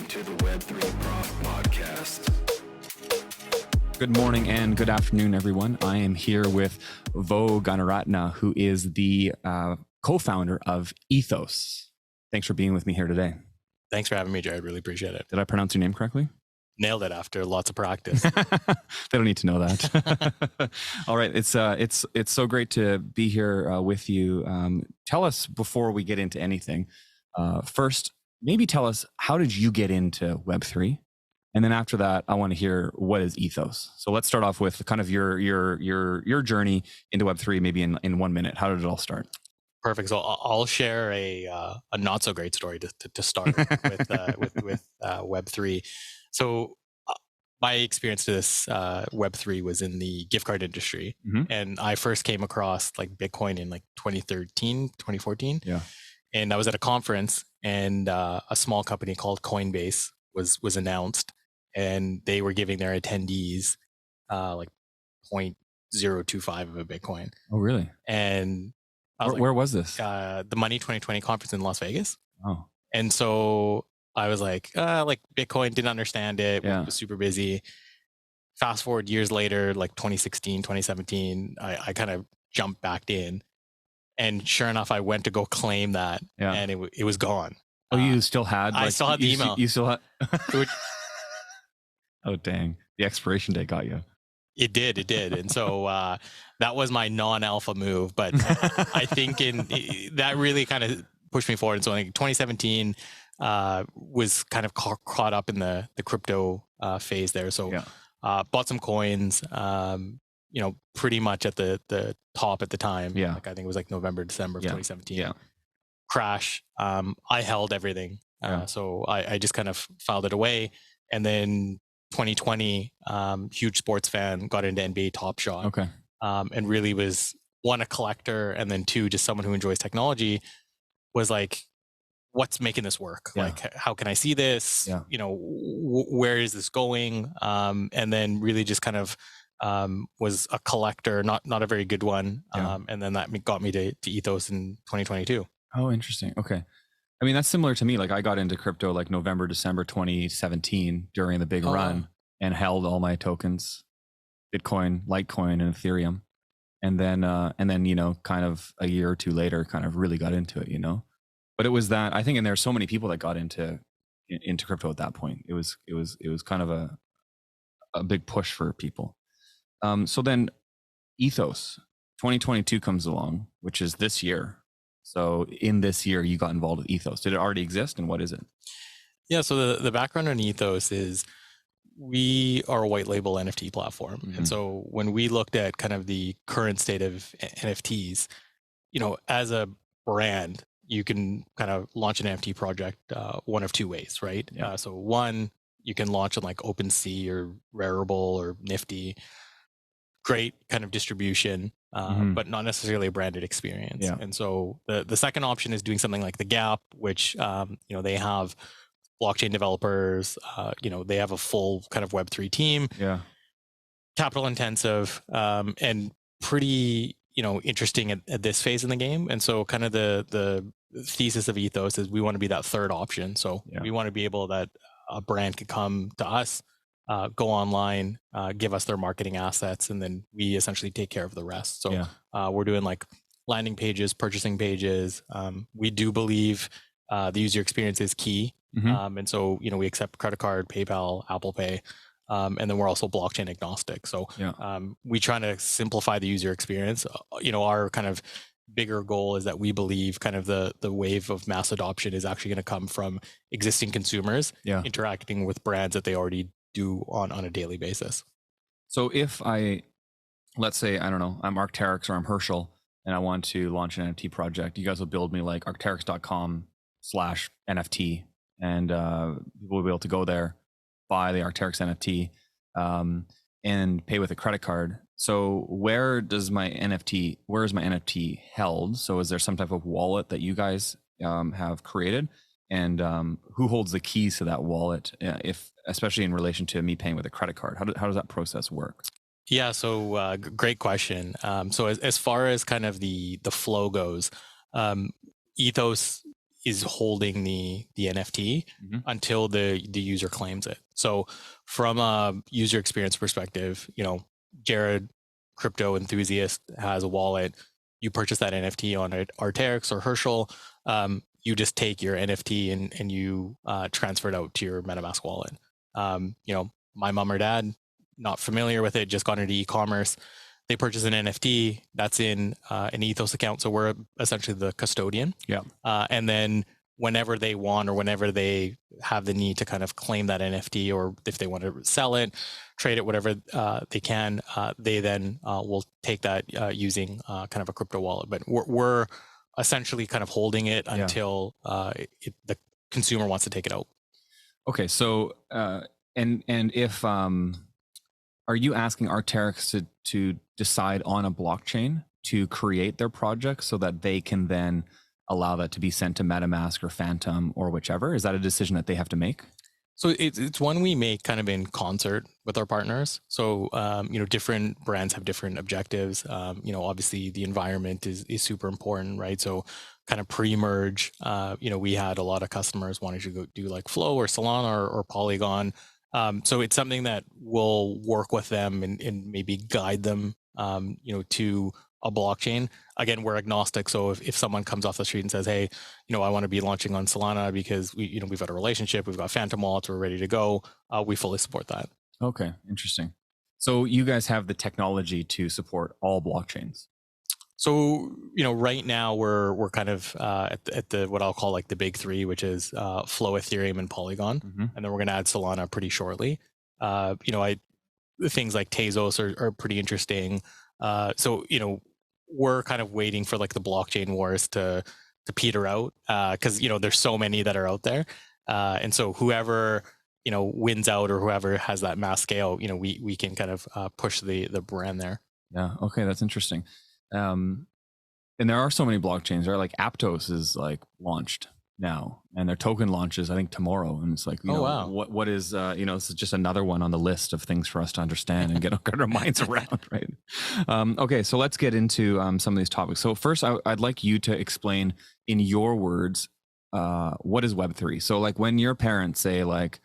to the Web3 Prof Podcast. Good morning and good afternoon, everyone. I am here with Gunaratna, who is the co-founder of Ethos. Thanks for being with me here today. Thanks for having me, Jared. Really appreciate it. Did I pronounce your name correctly? Nailed it after lots of practice. They don't need to know that. All right, it's so great to be here with you. Tell us before we get into anything. First, maybe tell us, how did you get into Web3? And then after that, I want to hear, what is Ethos? So let's start off with kind of your journey into Web3, maybe in 1 minute. How did it all start? Perfect. So I'll share a not so great story to start with Web3. So my experience to this Web3 was in the gift card industry. Mm-hmm. And I first came across like Bitcoin in like 2013, 2014. Yeah. And I was at a conference, and a small company called Coinbase was announced, and they were giving their attendees like 0.025 of a Bitcoin. Oh, really? And where was this? The Money 2020 conference in Las Vegas. Oh. And so I was like Bitcoin, didn't understand it. Yeah. Was super busy. Fast forward years later, like 2016, 2017, I kind of jumped back in. And sure enough, I went to go claim that, and it was gone. Oh, you still had? I still had the email. You still had? Oh, dang. The expiration date got you. It did. And so that was my non-alpha move. But I think that really kind of pushed me forward. And so I think 2017 was kind of caught up in the crypto phase there. So bought some coins, pretty much at the top at the time. Yeah. Like I think it was like November, December of 2017. Yeah. Crash. I held everything. So I just kind of filed it away. And then 2020, huge sports fan, got into NBA Top Shot. Okay. And really was, one, a collector, and then two, just someone who enjoys technology, was like, what's making this work? Yeah. Like, how can I see this? Yeah. Where is this going? And then really just kind of was a collector, not a very good one. Yeah. And then that got me to Ethos in 2022. Oh, interesting. Okay. I mean, that's similar to me. Like I got into crypto like November, December 2017 during the big run, and held all my tokens, Bitcoin, Litecoin, and Ethereum. And then, kind of a year or two later, kind of really got into it, But it was that, I think, and there are so many people that got into crypto at that point. It was kind of a big push for people. So then Ethos 2022 comes along, which is this year. So in this year, you got involved with Ethos. Did it already exist, and what is it? Yeah, so the background on Ethos is we are a white label NFT platform. Mm-hmm. And so when we looked at kind of the current state of NFTs, as a brand, you can kind of launch an NFT project one of two ways, right? Yeah. So one, you can launch on like OpenSea or Rarible or Nifty. Great kind of distribution, but not necessarily a branded experience. Yeah. And so the second option is doing something like the Gap, which they have blockchain developers. They have a full kind of Web3 team. Yeah. Capital intensive and pretty interesting at this phase in the game. And so kind of the thesis of Ethos is we want to be that third option. So we want to be able that a brand could come to us, go online, give us their marketing assets, and then we essentially take care of the rest. So we're doing like landing pages, purchasing pages. We do believe the user experience is key. Mm-hmm. And so, we accept credit card, PayPal, Apple Pay, and then we're also blockchain agnostic. So we try to simplify the user experience. Our kind of bigger goal is that we believe kind of the wave of mass adoption is actually going to come from existing consumers interacting with brands that they already do on a daily basis. So if let's say, I don't know, I'm Arc'teryx or I'm Herschel, and I want to launch an NFT project, you guys will build me like arc'teryx.com/NFT, and people will be able to go there, buy the Arc'teryx NFT, and pay with a credit card. So where is my NFT held? So is there some type of wallet that you guys have created? And who holds the keys to that wallet, if especially in relation to me paying with a credit card? How does that process work? Yeah, so great question. So as far as kind of the flow goes, Ethos is holding the NFT until the user claims it. So from a user experience perspective, Jared, crypto enthusiast, has a wallet. You purchase that NFT on Arteryx or Herschel. You just take your NFT and you transfer it out to your MetaMask wallet. My mom or dad, not familiar with it, just got into e-commerce. They purchase an NFT that's in an Ethos account. So we're essentially the custodian. Yeah. And then whenever they want or whenever they have the need to kind of claim that NFT, or if they want to sell it, trade it, whatever they can, they then will take that using kind of a crypto wallet. But we're essentially kind of holding it until the consumer wants to take it out. Okay. So, and if, are you asking Arteryx to decide on a blockchain to create their project so that they can then allow that to be sent to MetaMask or Phantom or whichever? Is that a decision that they have to make? So it's one we make kind of in concert with our partners. So, different brands have different objectives. Obviously the environment is super important, right? So kind of pre-merge, we had a lot of customers wanting to go do like Flow or Solana or Polygon. So it's something that will work with them and maybe guide them, to a blockchain. Again, we're agnostic. So if someone comes off the street and says, hey, I want to be launching on Solana because we've got a relationship, we've got Phantom wallets, we're ready to go, we fully support that. Okay, interesting. So you guys have the technology to support all blockchains. So, right now we're kind of at the what I'll call like the big three, which is Flow, Ethereum, and Polygon, and then we're going to add Solana pretty shortly. Things like Tezos are pretty interesting. So we're kind of waiting for like the blockchain wars to peter out because there's so many that are out there, and so whoever wins out or whoever has that mass scale, we can kind of push the brand there. Yeah. Okay, that's interesting. And there are so many blockchains, right? Like Aptos is like launched now, and their token launches I think tomorrow, and it's like wow. what is this is just another one on the list of things for us to understand and get our minds around, right? Okay, so let's get into some of these topics. So first, I'd like you to explain in your words what is Web3. So like when your parents say like,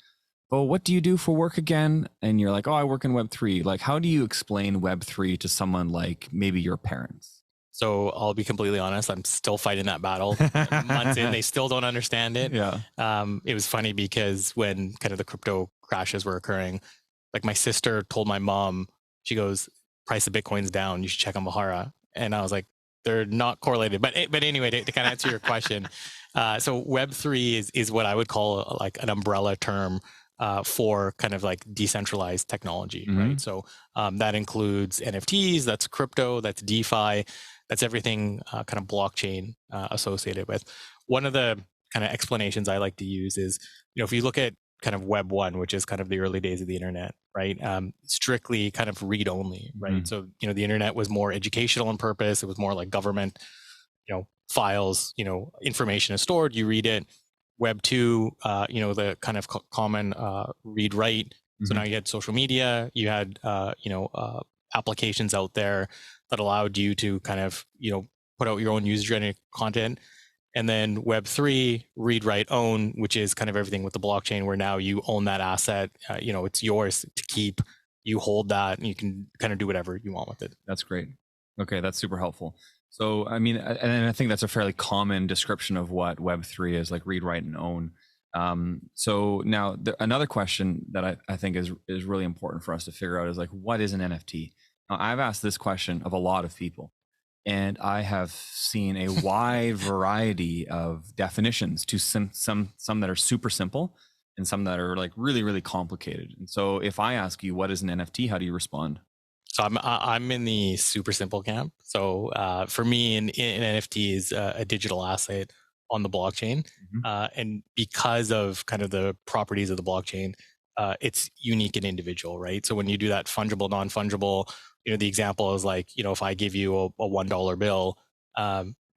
oh, what do you do for work again? And you're like, oh, I work in Web3. Like, how do you explain Web3 to someone like maybe your parents? So I'll be completely honest, I'm still fighting that battle. Months in, they still don't understand it. Yeah. It was funny because when kind of the crypto crashes were occurring, like my sister told my mom, she goes, price of Bitcoin's down, you should check on Vohara. And I was like, they're not correlated. But anyway, to kind of answer your question, so Web3 is what I would call like an umbrella term for kind of like decentralized technology, right? So that includes NFTs, that's crypto, that's DeFi, that's everything kind of blockchain associated with. One of the kind of explanations I like to use is, if you look at kind of Web 1, which is kind of the early days of the internet, right? Strictly kind of read only, right? So, the internet was more educational in purpose. It was more like government, files, information is stored, you read it. Web 2, the kind of common read write. So now you had social media, you had applications out there that allowed you to kind of put out your own user generated content. And then Web 3, read write own, which is kind of everything with the blockchain, where now you own that asset. It's yours to keep. You hold that, and you can kind of do whatever you want with it. That's great. Okay, that's super helpful. So, I mean, and I think that's a fairly common description of what Web3 is, like read, write, and own. So now another question that I think is really important for us to figure out is like, what is an NFT? Now, I've asked this question of a lot of people, and I have seen a wide variety of definitions to some that are super simple and some that are like really, really complicated. And so if I ask you, what is an NFT? How do you respond? So I'm in the super simple camp. So for me, an NFT is a digital asset on the blockchain, and because of kind of the properties of the blockchain, it's unique and individual, right? So when you do that fungible, non-fungible, the example is like, if I give you a $1 bill,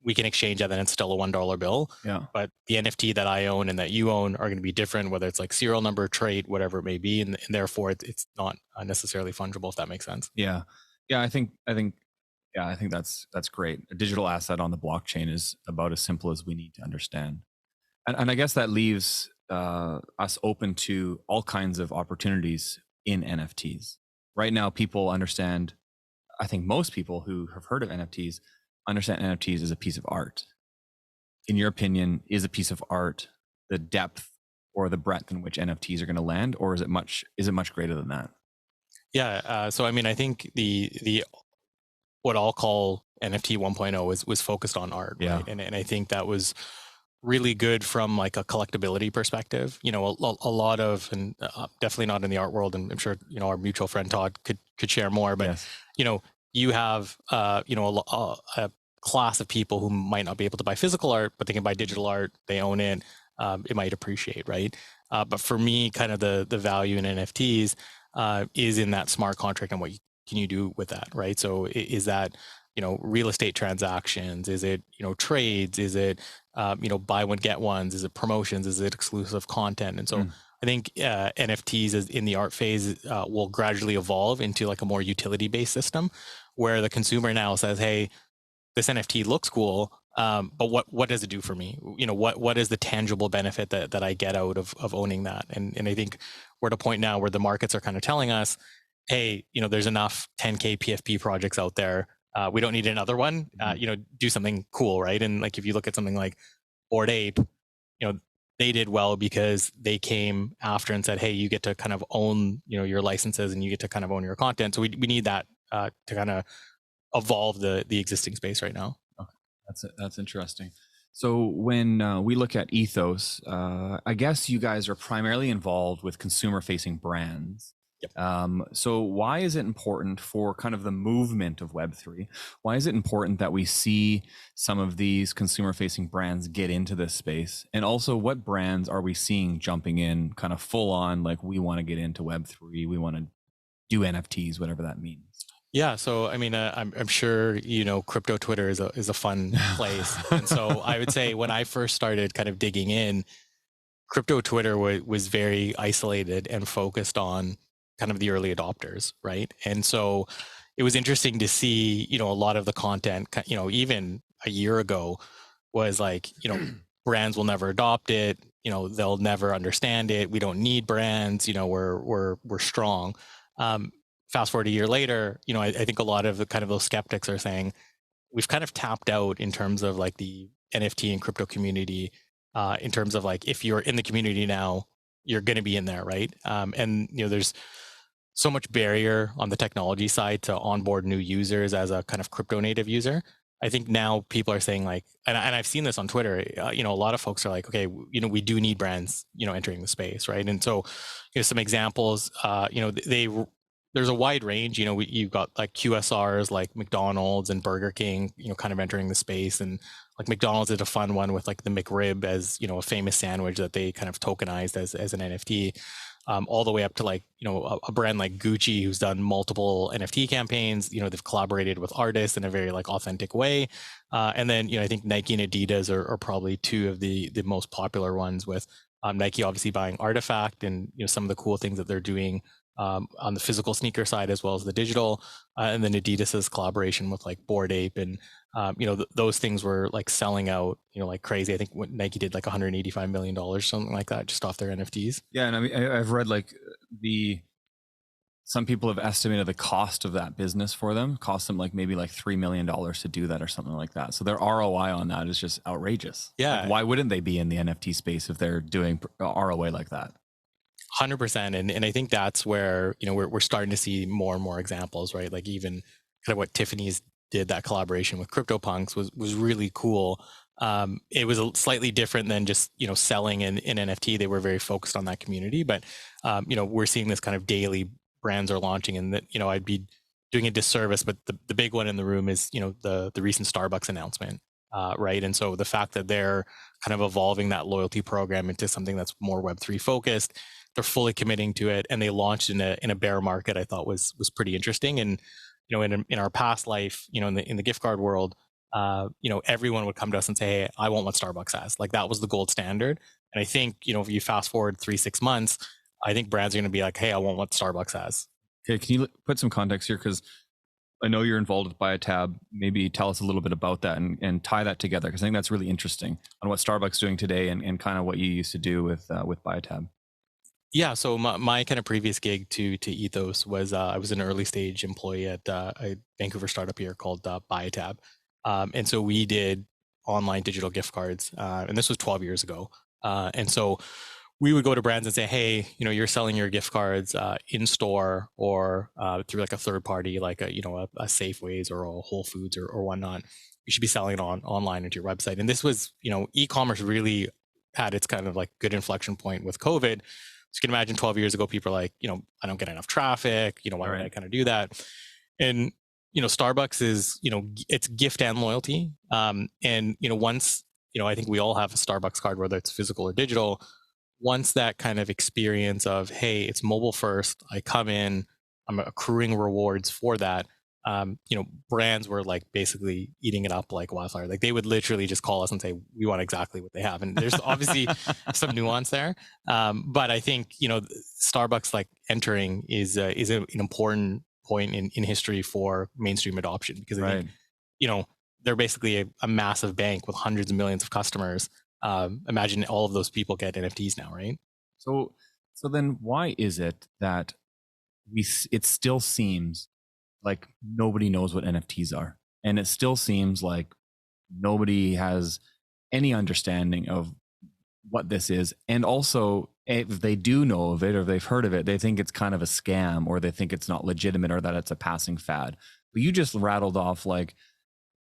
we can exchange that and it's still a $1 bill. Yeah. But the NFT that I own and that you own are going to be different, whether it's like serial number, trait, whatever it may be, and therefore it's not necessarily fungible, if that makes sense. Yeah. I think that's great. A digital asset on the blockchain is about as simple as we need to understand. And I guess that leaves us open to all kinds of opportunities in NFTs. Right now, people understand, I think most people who have heard of NFTs understand NFTs as a piece of art. In your opinion, is a piece of art the depth or the breadth in which NFTs are going to land, or is it much greater than that? Yeah. So I mean, I think the what I'll call NFT 1.0 was focused on art, Yeah. right? And I think that was really good from like a collectability perspective. You know, a lot of, and definitely not in the art world, and I'm sure, you know, our mutual friend Todd could share more, but Yes. you know, you have you know, a class of people who might not be able to buy physical art, but they can buy digital art, they own it, it might appreciate, right? But for me, kind of the value in NFTs is in that smart contract and what can you do with that, right? So is that, you know, real estate transactions? Is it, you know, trades? Is it, you know, buy one get ones? Is it promotions? Is it exclusive content? And so I think NFTs is in the art phase will gradually evolve into like a more utility based system, where the consumer now says, "Hey, this NFT looks cool, but what does it do for me? You know, what is the tangible benefit that I get out of owning that?" And I think we're at a point now where the markets are kind of telling us, "Hey, you know, there's enough 10K PFP projects out there. We don't need another one. You know, do something cool, right?" And like if you look at something like Bored Ape, you know, they did well because they came after and said, "Hey, you get to kind of own, you know, your licenses and you get to kind of own your content." So we need that to kind of evolve the existing space right now. Okay, that's interesting. So when we look at Ethos, I guess you guys are primarily involved with consumer-facing brands. Yep. So why is it important for kind of the movement of Web3? Why is it important that we see some of these consumer-facing brands get into this space? And also, what brands are we seeing jumping in kind of full on, like, we want to get into Web3, we want to do NFTs, whatever that means? Yeah, so I mean, I'm sure you know, crypto Twitter is a fun place, and so I would say when I first started kind of digging in, crypto Twitter was very isolated and focused on kind of the early adopters, right? And so it was interesting to see, you know, a lot of the content, you know, even a year ago was like, you know, brands will never adopt it, you know, they'll never understand it. We don't need brands, you know, we're strong. Fast forward a year later, you know, I think a lot of the kind of those skeptics are saying we've kind of tapped out in terms of like the NFT and crypto community, in terms of like if you're in the community now, you're going to be in there, right? And you know, there's so much barrier on the technology side to onboard new users as a kind of crypto native user. I think now people are saying like, and I've seen this on Twitter, you know, a lot of folks are like, okay, you know, we do need brands, you know, entering the space, right? And so, you know, some examples, you know, there's a wide range, you know, you've got like QSRs like McDonald's and Burger King, you know, kind of entering the space. And like McDonald's did a fun one with like the McRib as, you know, a famous sandwich that they kind of tokenized as an NFT. All the way up to like, you know, a brand like Gucci who's done multiple NFT campaigns. You know, they've collaborated with artists in a very like authentic way. And then, you know, I think Nike and Adidas are probably two of the most popular ones, with Nike obviously buying Artifact and, you know, some of the cool things that they're doing on the physical sneaker side as well as the digital, and then Adidas's collaboration with like Bored Ape, and you know, those things were like selling out, you know, like crazy. I think what Nike did like $185 million, something like that, just off their NFTs. Yeah, and I mean, I've read like some people have estimated the cost of that business for them cost them like maybe like $3 million to do that or something like that. So their ROI on that is just outrageous. Yeah. Like, why wouldn't they be in the NFT space if they're doing ROI like that? 100%. And I think that's where, you know, we're starting to see more and more examples, right? Like even kind of what Tiffany's did, that collaboration with CryptoPunks was really cool. It was slightly different than just, you know, selling an NFT. They were very focused on that community, but you know, we're seeing this kind of daily brands are launching, and that, you know, I'd be doing a disservice, but the big one in the room is, you know, the recent Starbucks announcement, right? And so the fact that they're kind of evolving that loyalty program into something that's more Web3 focused, they're fully committing to it, and they launched in a bear market, I thought was pretty interesting. And you know, in our past life, you know, in the gift card world, you know, everyone would come to us and say, "Hey, I want what Starbucks has." Like that was the gold standard. And I think, you know, if you fast forward 3-6 months, I think brands are going to be like, "Hey, I want what Starbucks has." Okay, can you put some context here? Because I know you're involved with BioTab. Maybe tell us a little bit about that and tie that together, because I think that's really interesting on what Starbucks is doing today and kind of what you used to do with BioTab. Yeah, so my kind of previous gig to Ethos was I was an early stage employee at a Vancouver startup here called BioTab, and so we did online digital gift cards, and this was 12 years ago. And so we would go to brands and say, hey, you're selling your gift cards in store or through like a third party, like a Safeways or a Whole Foods or whatnot. You should be selling it online into your website. And this was, e-commerce really had its kind of like good inflection point with COVID. So you can imagine 12 years ago, people are like, I don't get enough traffic. Why would I kind of do that? And, Starbucks is, it's gift and loyalty. And, once, I think we all have a Starbucks card, whether it's physical or digital. Once that kind of experience of, hey, it's mobile first, I come in, I'm accruing rewards for that. Brands were like basically eating it up like wildfire. Like they would literally just call us and say, we want exactly what they have. And there's obviously some nuance there. But I think, Starbucks like entering is an important point in history for mainstream adoption, because I think, they're basically a massive bank with hundreds of millions of customers. Imagine all of those people get NFTs now, right? So then why is it that it still seems like nobody knows what NFTs are, and it still seems like nobody has any understanding of what this is? And also, if they do know of it or they've heard of it, they think it's kind of a scam, or they think it's not legitimate, or that it's a passing fad. But you just rattled off like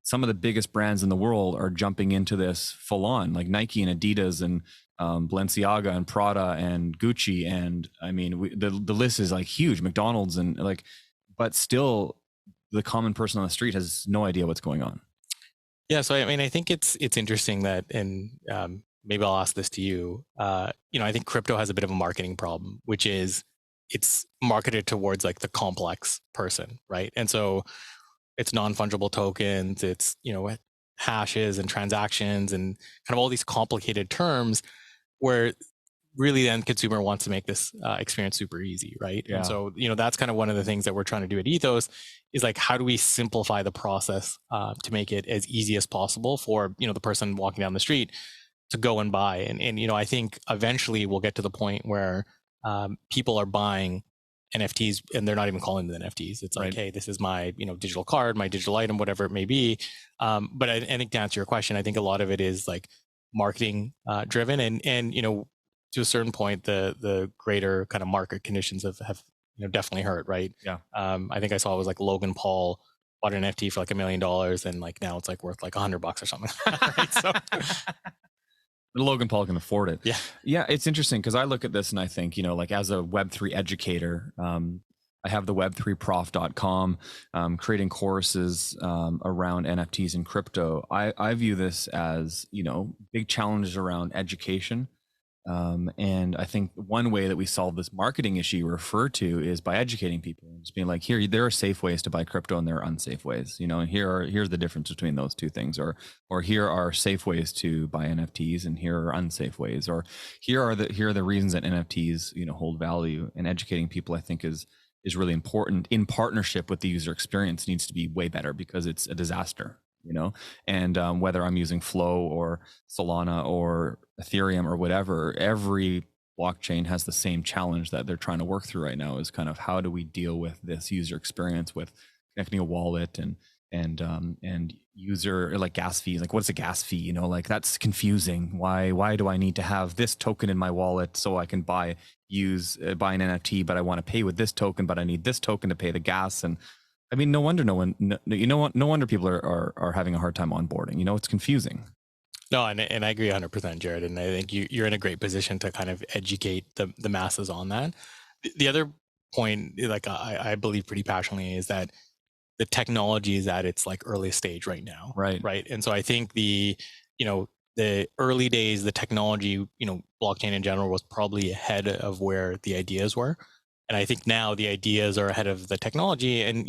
some of the biggest brands in the world are jumping into this full on, like Nike and Adidas and Balenciaga and Prada and Gucci. And I mean, the list is like huge, McDonald's and like, but still the common person on the street has no idea what's going on. Yeah. So, I mean, I think it's interesting that, and maybe I'll ask this to you, I think crypto has a bit of a marketing problem, which is it's marketed towards like the complex person, right? And so it's non-fungible tokens, it's, hashes and transactions and kind of all these complicated terms where really the end consumer wants to make this experience super easy, right? Yeah. And so, that's kind of one of the things that we're trying to do at Ethos is like, how do we simplify the process to make it as easy as possible for, the person walking down the street to go and buy. And I think eventually we'll get to the point where people are buying NFTs and they're not even calling them NFTs. It's like, hey, this is my, digital card, my digital item, whatever it may be. But I think to answer your question, I think a lot of it is like marketing driven and, to a certain point, the greater kind of market conditions have definitely hurt, right? Yeah. I think I saw it was like Logan Paul bought an NFT for like $1 million and like now it's like worth like $100 or something. Right? So Logan Paul can afford it. Yeah. Yeah. It's interesting because I look at this and I think, like as a Web3 educator, I have the web3prof.com, creating courses around NFTs and crypto. I view this as, big challenges around education. And I think one way that we solve this marketing issue you refer to is by educating people, just being like, here, there are safe ways to buy crypto and there are unsafe ways, and here's the difference between those two things, or here are safe ways to buy NFTs and here are unsafe ways, or here are the reasons that NFTs, hold value. And educating people, I think, is really important in partnership with the user experience. Needs to be way better because it's a disaster. And whether I'm using Flow or Solana or Ethereum or whatever, every blockchain has the same challenge that they're trying to work through right now, is kind of how do we deal with this user experience with connecting a wallet and user, like gas fees, like what's a gas fee, like that's confusing. Why do I need to have this token in my wallet so I can buy an NFT, but I want to pay with this token, but I need this token to pay the gas? And I mean, no wonder people are having a hard time onboarding. It's confusing. No, and I agree 100%, Jared. And I think you're in a great position to kind of educate the masses on that. The other point, like I believe pretty passionately, is that the technology is at its like earliest stage right now. Right. And so I think the early days, the technology, blockchain in general was probably ahead of where the ideas were. And I think now the ideas are ahead of the technology, and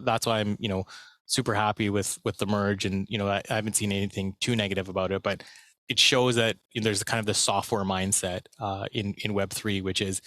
that's why I'm super happy with the merge. And I haven't seen anything too negative about it, but it shows that there's kind of the software mindset in Web3, which is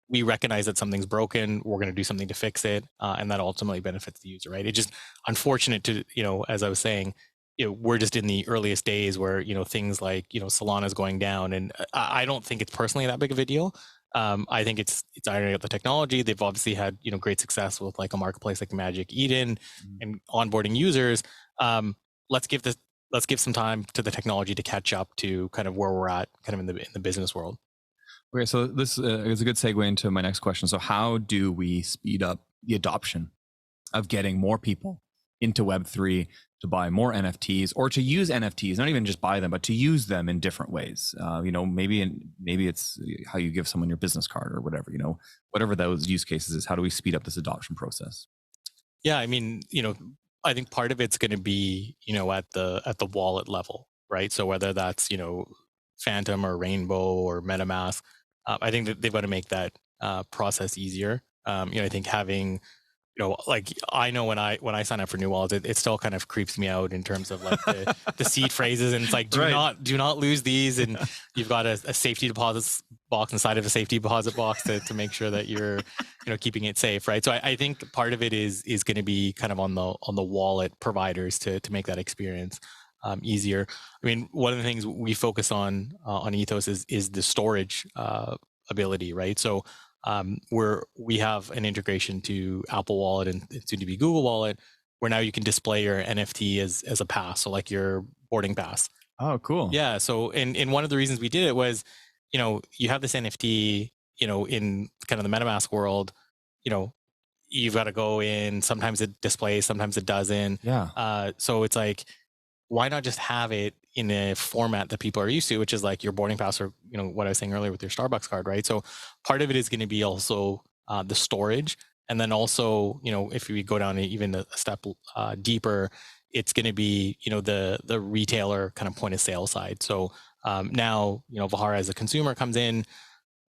we recognize that something's broken, we're going to do something to fix it, and that ultimately benefits the user, right? It's just unfortunate to, as I was saying, we're just in the earliest days where, things like, Solana is going down, and I don't think it's personally that big of a deal. I think it's ironing out the technology. They've obviously had, great success with like a marketplace like Magic Eden and onboarding users. Let's give some time to the technology to catch up to kind of where we're at kind of in the business world. Okay, so this is a good segue into my next question. So how do we speed up the adoption of getting more people into Web3 to buy more NFTs, or to use NFTs, not even just buy them, but to use them in different ways? Maybe it's how you give someone your business card or whatever, whatever those use cases is. How do we speed up this adoption process? Yeah, I mean, I think part of it's going to be, at the wallet level, right? So whether that's, Phantom or Rainbow or MetaMask, I think that they've got to make that process easier. I think having, like I know when I sign up for new wallets, it still kind of creeps me out in terms of like the seed phrases, and it's like do not lose these, and you've got a safety deposit box inside of a safety deposit box to make sure that you're keeping it safe, right? So I think part of it is going to be kind of on the wallet providers to make that experience easier. I mean, one of the things we focus on Ethos is the storage ability, right? So we have an integration to Apple Wallet and soon to be Google Wallet, where now you can display your NFT as a pass, so like your boarding pass. Oh, cool. Yeah. So and one of the reasons we did it was, you have this NFT, in kind of the MetaMask world, you've got to go in. Sometimes it displays, sometimes it doesn't. Yeah. So it's like, why not just have it in a format that people are used to, which is like your boarding pass, or what I was saying earlier with your Starbucks card, right? So part of it is going to be also the storage, and then also if we go down even a step deeper, it's going to be the retailer kind of point of sale side. So now Vohara as a consumer comes in,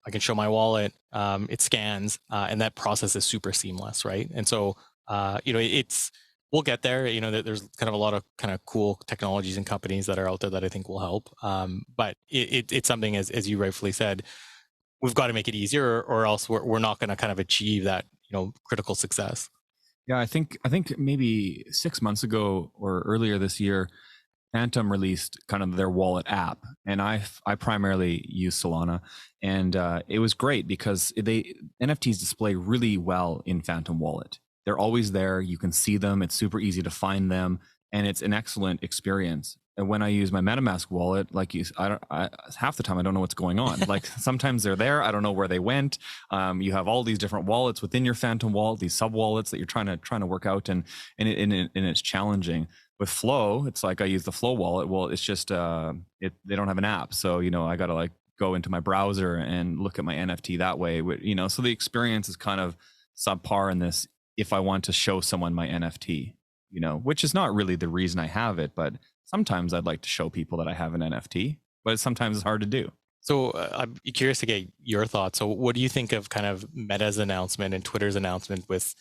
I can show my wallet, it scans, and that process is super seamless, right? And so we'll get there. There's kind of a lot of kind of cool technologies and companies that are out there that I think will help. But it's something, as you rightfully said, we've got to make it easier, or else we're not going to kind of achieve that critical success. Yeah, I think maybe 6 months ago or earlier this year, Phantom released kind of their wallet app, and I primarily use Solana, and it was great because NFTs display really well in Phantom Wallet. They're always there. You can see them. It's super easy to find them, and it's an excellent experience. And when I use my MetaMask wallet, like half the time I don't know what's going on. Like sometimes they're there, I don't know where they went. You have all these different wallets within your Phantom wallet, these sub wallets that you're trying to work out, and it's challenging. With Flow, it's like I use the Flow wallet. Well, it's just they don't have an app, so I got to like go into my browser and look at my NFT that way. So the experience is kind of subpar in this. If I want to show someone my NFT, which is not really the reason I have it, but sometimes I'd like to show people that I have an NFT, but sometimes it's hard to do. So I'm curious to get your thoughts. So what do you think of kind of Meta's announcement and Twitter's announcement with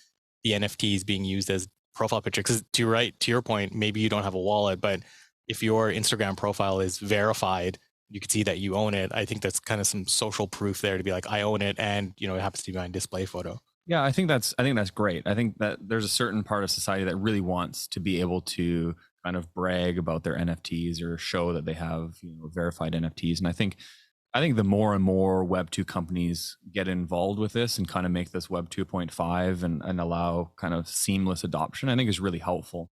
the NFTs being used as profile picture? Because to your point, maybe you don't have a wallet, but if your Instagram profile is verified, you can see that you own it. I think that's kind of some social proof there to be like, I own it, and it happens to be my display photo. Yeah, I think that's great. I think that there's a certain part of society that really wants to be able to kind of brag about their NFTs or show that they have verified NFTs. And I think the more and more Web 2 companies get involved with this and kind of make this Web 2.5 and allow kind of seamless adoption, I think is really helpful.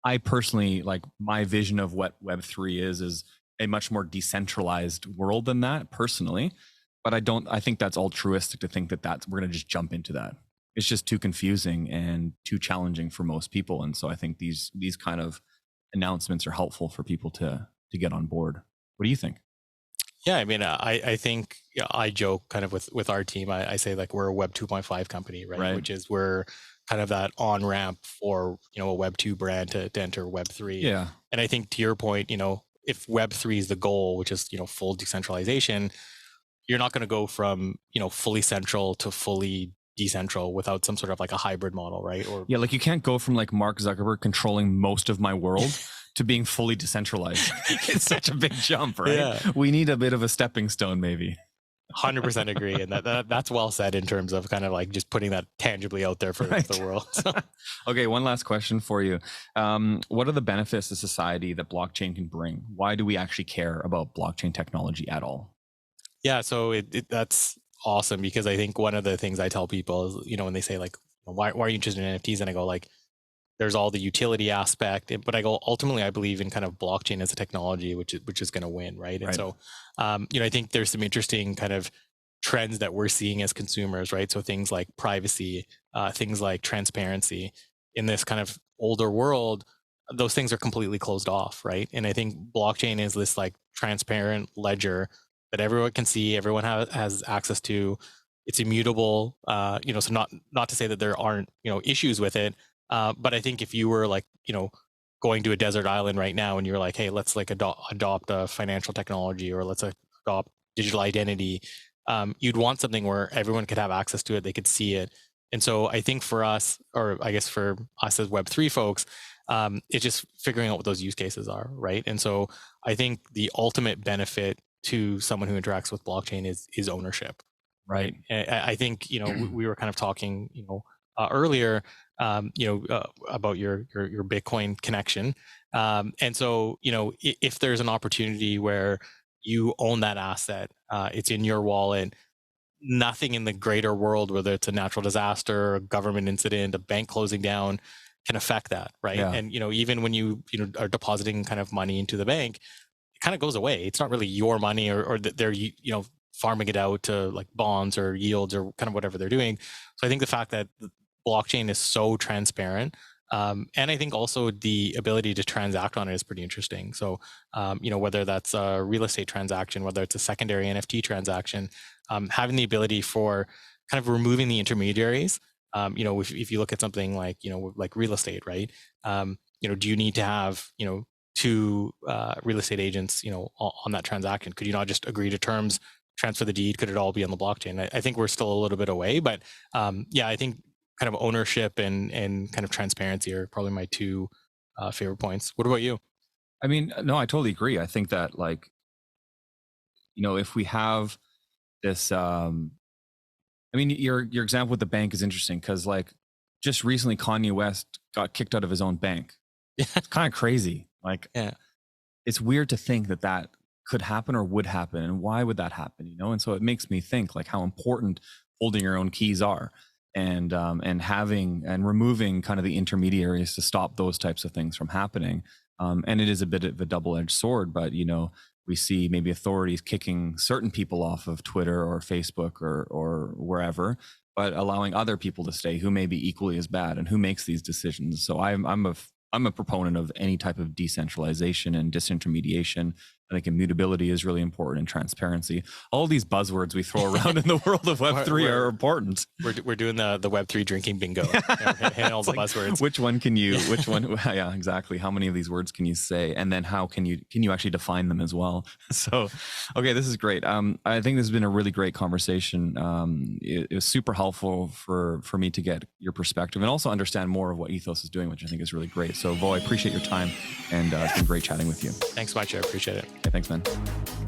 I personally, like, my vision of what Web 3 is a much more decentralized world than that personally. But I think that's altruistic to think that we're going to just jump into that. It's just too confusing and too challenging for most people. And so I think these kind of announcements are helpful for people to get on board. What do you think? Yeah, I mean, I think I joke kind of with our team. I say like we're a Web 2.5 company, right? Which is we're kind of that on ramp for a Web 2 brand to enter Web 3. Yeah. And I think to your point, if Web 3 is the goal, which is full decentralization, you're not going to go from fully central to fully decentral without some sort of like a hybrid model, right? Or yeah, like you can't go from like Mark Zuckerberg controlling most of my world to being fully decentralized. It's such a big jump, right? Yeah. We need a bit of a stepping stone, maybe. 100% agree, and that's well said in terms of kind of like just putting that tangibly out there for the world. Okay, one last question for you. What are the benefits to society that blockchain can bring? Why do we actually care about blockchain technology at all? Yeah, so that's awesome, because I think one of the things I tell people is, when they say like, why are you interested in NFTs? And I go like, there's all the utility aspect, but I go, ultimately, I believe in kind of blockchain as a technology, which is going to win, right? And so, I think there's some interesting kind of trends that we're seeing as consumers, right? So things like privacy, things like transparency. In this kind of older world, those things are completely closed off, right? And I think blockchain is this like transparent ledger that everyone can see, everyone has access to. It's immutable, so not to say that there aren't issues with it. But I think if you were like, going to a desert island right now and you're like, hey, let's like adopt a financial technology, or let's adopt digital identity, you'd want something where everyone could have access to it, they could see it. And so I think for us, or I guess for us as Web3 folks, it's just figuring out what those use cases are, right? And so I think the ultimate benefit to someone who interacts with blockchain is ownership, right? I think, we were kind of talking, earlier, about your Bitcoin connection. And so, if there's an opportunity where you own that asset, it's in your wallet, nothing in the greater world, whether it's a natural disaster, a government incident, a bank closing down, can affect that, right? Yeah. And, even when you are depositing kind of money into the bank, it kind of goes away. It's not really your money, or they're, farming it out to like bonds or yields or kind of whatever they're doing. So I think the fact that blockchain is so transparent, and I think also the ability to transact on it is pretty interesting. So, whether that's a real estate transaction, whether it's a secondary NFT transaction, having the ability for kind of removing the intermediaries. If you look at something like, like real estate, right? Do you need to have, two real estate agents, on that transaction? Could you not just agree to terms, transfer the deed? Could it all be on the blockchain? I think we're still a little bit away, but I think kind of ownership and kind of transparency are probably my two favorite points. What about you? I mean, no, I totally agree. I think that like, if we have this, your example with the bank is interesting, because like just recently Kanye West got kicked out of his own bank. It's kind of crazy. Like, it's weird to think that could happen or would happen, and why would that happen? And so it makes me think like how important holding your own keys are, and having and removing kind of the intermediaries to stop those types of things from happening. And it is a bit of a double-edged sword, but we see maybe authorities kicking certain people off of Twitter or Facebook or wherever, but allowing other people to stay who may be equally as bad, and who makes these decisions. So I'm a proponent of any type of decentralization and disintermediation. I think immutability is really important, and transparency. All these buzzwords we throw around in the world of Web3 are important. We're doing the Web3 drinking bingo. Hitting all the buzzwords. Which one can you? Which one? Yeah, exactly. How many of these words can you say? And then how can you actually define them as well? So, okay, this is great. I think this has been a really great conversation. It was super helpful for me to get your perspective and also understand more of what Ethos is doing, which I think is really great. So, Vo, I appreciate your time, and it's been great chatting with you. Thanks so much. I appreciate it. Okay, thanks, man.